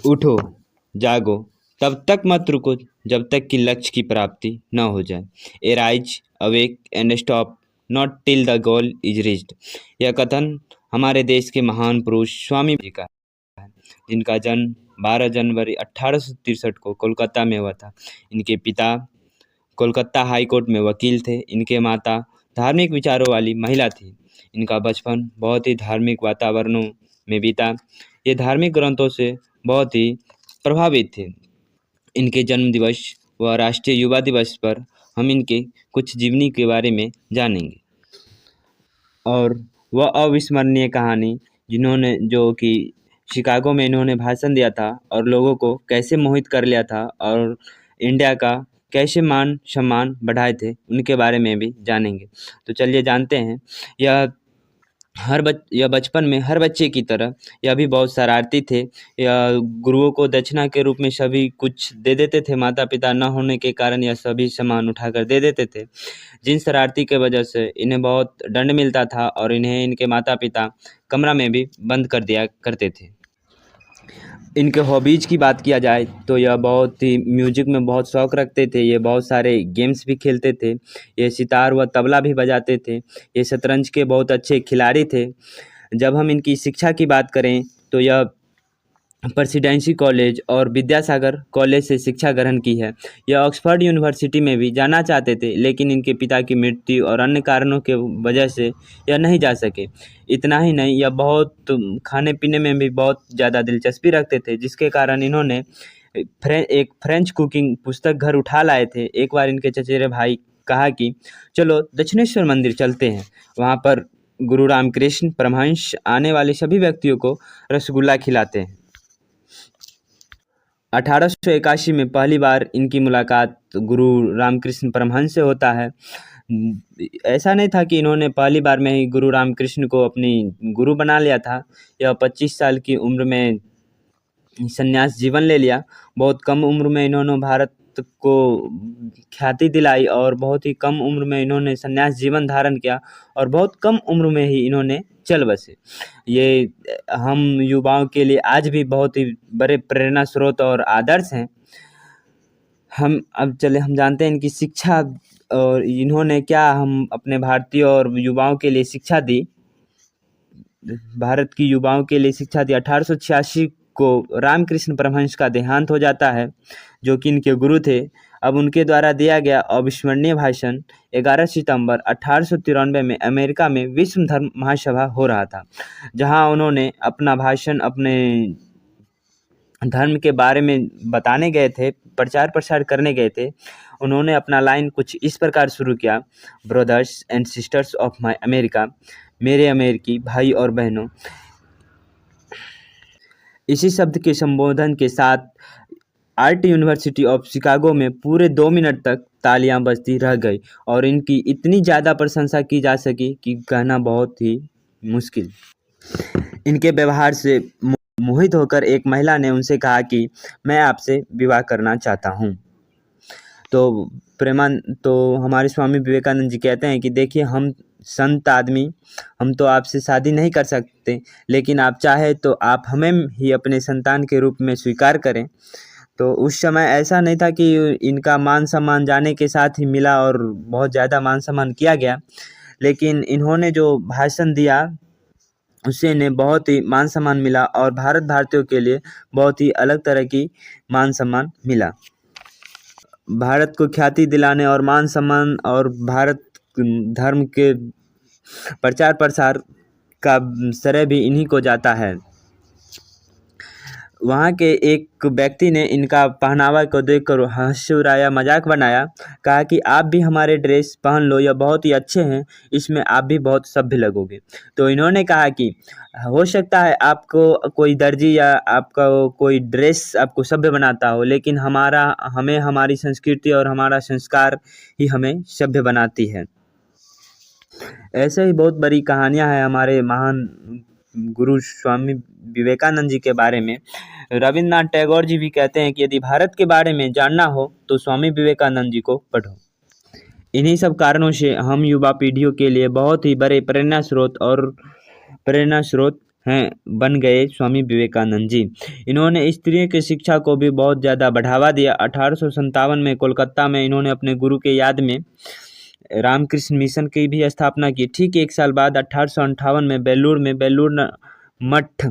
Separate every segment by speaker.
Speaker 1: उठो, जागो, तब तक मत रुको जब तक कि लक्ष्य की प्राप्ति न हो जाए। Arise, awake and stop not till the goal is reached. यह कथन हमारे देश के महान पुरुष स्वामी जी का है, जिनका जन्म 12 जनवरी 1863 को कोलकाता में हुआ था। इनके पिता कोलकाता हाई कोर्ट में वकील थे। इनके माता धार्मिक विचारों वाली महिला थी। इनका बचपन बहुत ही धार्मिक वातावरणों में बीता। ये धार्मिक ग्रंथों से बहुत ही प्रभावित थे। इनके जन्म दिवस व राष्ट्रीय युवा दिवस पर हम इनके कुछ जीवनी के बारे में जानेंगे और वह अविस्मरणीय कहानी जिन्होंने जो कि शिकागो में इन्होंने भाषण दिया था और लोगों को कैसे मोहित कर लिया था और इंडिया का कैसे मान सम्मान बढ़ाए थे, उनके बारे में भी जानेंगे। तो चलिए जानते हैं। यह बचपन में हर बच्चे की तरह यह भी बहुत शरारती थे। यह गुरुओं को दक्षिणा के रूप में सभी कुछ दे देते थे। माता पिता न होने के कारण यह सभी सामान उठाकर दे देते थे, जिन शरारती के वजह से इन्हें बहुत दंड मिलता था और इन्हें इनके माता पिता कमरा में भी बंद कर दिया करते थे। इनके हॉबीज़ की बात किया जाए तो यह बहुत ही म्यूजिक में बहुत शौक़ रखते थे। ये बहुत सारे गेम्स भी खेलते थे। ये सितार व तबला भी बजाते थे। ये शतरंज के बहुत अच्छे खिलाड़ी थे। जब हम इनकी शिक्षा की बात करें तो यह प्रेसिडेंसी कॉलेज और विद्यासागर कॉलेज से शिक्षा ग्रहण की है। यह ऑक्सफोर्ड यूनिवर्सिटी में भी जाना चाहते थे, लेकिन इनके पिता की मृत्यु और अन्य कारणों के वजह से यह नहीं जा सके। इतना ही नहीं, यह बहुत खाने पीने में भी बहुत ज़्यादा दिलचस्पी रखते थे, जिसके कारण इन्होंने एक फ्रेंच कुकिंग पुस्तक घर उठा लाए थे। एक बार इनके चचेरे भाई कहा कि चलो दक्षिणेश्वर मंदिर चलते हैं, वहाँ पर गुरु रामकृष्ण परमहंस आने वाले सभी व्यक्तियों को रसगुल्ला खिलाते हैं। 1881 में पहली बार इनकी मुलाकात गुरु रामकृष्ण परमहंस से होता है। ऐसा नहीं था कि इन्होंने पहली बार में ही गुरु रामकृष्ण को अपनी गुरु बना लिया था। यह 25 साल की उम्र में संन्यास जीवन ले लिया। बहुत कम उम्र में इन्होंने भारत को ख्याति दिलाई और बहुत ही कम उम्र में इन्होंने संन्यास जीवन धारण किया और बहुत कम उम्र में ही इन्होंने चल बसे। ये हम युवाओं के लिए आज भी बहुत ही बड़े प्रेरणा स्रोत और आदर्श हैं। हम जानते हैं इनकी शिक्षा और इन्होंने क्या हम अपने भारतीय और युवाओं के लिए शिक्षा दी। भारत की युवाओं के लिए शिक्षा दी। 1886 को रामकृष्ण परमहंस का देहांत हो जाता है, जो कि इनके गुरु थे। अब उनके द्वारा दिया गया अविस्मरणीय भाषण 11 सितंबर 1893 में अमेरिका में विश्व धर्म महासभा हो रहा था, जहां उन्होंने अपना भाषण अपने धर्म के बारे में बताने गए थे, प्रचार प्रसार करने गए थे। उन्होंने अपना लाइन कुछ इस प्रकार शुरू किया, brothers and sisters of my America, मेरे अमेरिकी भाई और बहनों। इसी शब्द के संबोधन के साथ आर्ट यूनिवर्सिटी ऑफ शिकागो में पूरे 2 मिनट तक तालियां बजती रह गई और इनकी इतनी ज़्यादा प्रशंसा की जा सकी कि कहना बहुत ही मुश्किल। इनके व्यवहार से मोहित होकर एक महिला ने उनसे कहा कि मैं आपसे विवाह करना चाहता हूँ। तो हमारे स्वामी विवेकानंद जी कहते हैं कि देखिए, हम संत आदमी, हम तो आपसे शादी नहीं कर सकते, लेकिन आप चाहे तो आप हमें ही अपने संतान के रूप में स्वीकार करें। तो उस समय ऐसा नहीं था कि इनका मान सम्मान जाने के साथ ही मिला और बहुत ज़्यादा मान सम्मान किया गया, लेकिन इन्होंने जो भाषण दिया उससे इन्हें बहुत ही मान सम्मान मिला और भारतीयों के लिए बहुत ही अलग तरह की मान सम्मान मिला। भारत को ख्याति दिलाने और मान सम्मान और भारत धर्म के प्रचार प्रसार का श्रेय भी इन्हीं को जाता है। वहाँ के एक व्यक्ति ने इनका पहनावा को देखकर हास्य उड़ाया, मजाक बनाया, कहा कि आप भी हमारे ड्रेस पहन लो, यह बहुत ही अच्छे हैं, इसमें आप भी बहुत सभ्य लगोगे। तो इन्होंने कहा कि हो सकता है आपको कोई दर्जी या आपका कोई ड्रेस आपको सभ्य बनाता हो, लेकिन हमें हमारी संस्कृति और हमारा संस्कार ही हमें सभ्य बनाती है। ऐसे ही बहुत बड़ी कहानियाँ हैं हमारे महान गुरु स्वामी विवेकानंद जी के बारे में। रविन्द्रनाथ टैगोर जी भी कहते हैं कि यदि भारत के बारे में जानना हो तो स्वामी विवेकानंद जी को पढ़ो। इन्हीं सब कारणों से हम युवा पीढ़ियों के लिए बहुत ही बड़े प्रेरणा स्रोत बन गए स्वामी विवेकानंद जी। इन्होंने स्त्रियों की शिक्षा को भी बहुत ज़्यादा बढ़ावा दिया। 1857 में कोलकाता में इन्होंने अपने गुरु के याद में रामकृष्ण मिशन की भी स्थापना की। ठीक एक साल बाद 1858 में बेलूर मठ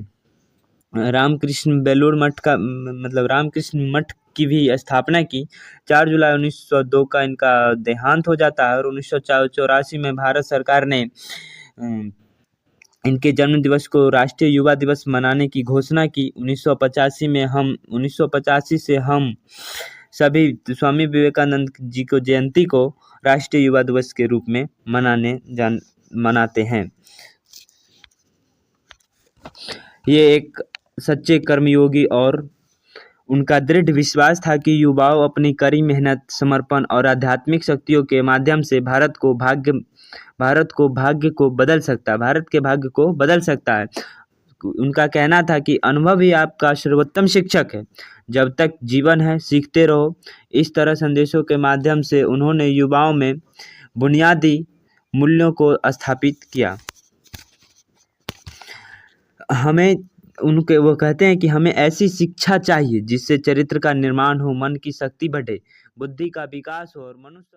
Speaker 1: रामकृष्ण मठ की भी स्थापना की। 4 जुलाई 1902 का इनका देहांत हो जाता है और 1984 में भारत सरकार ने इनके जन्म दिवस को राष्ट्रीय युवा दिवस मनाने की घोषणा की। 1985 से हम सभी स्वामी विवेकानंद जी को जयंती को राष्ट्रीय युवा दिवस के रूप में मनाते हैं। ये एक सच्चे कर्मयोगी और उनका दृढ़ विश्वास था कि युवाओं अपनी कड़ी मेहनत, समर्पण और आध्यात्मिक शक्तियों के माध्यम से भारत के भाग्य को बदल सकता है। उनका कहना था कि अनुभव ही आपका सर्वोत्तम शिक्षक है, जब तक जीवन है सीखते रहो। इस तरह संदेशों के माध्यम से उन्होंने युवाओं में बुनियादी मूल्यों को स्थापित किया। वो कहते हैं कि हमें ऐसी शिक्षा चाहिए जिससे चरित्र का निर्माण हो, मन की शक्ति बढ़े, बुद्धि का विकास हो और मनुष्य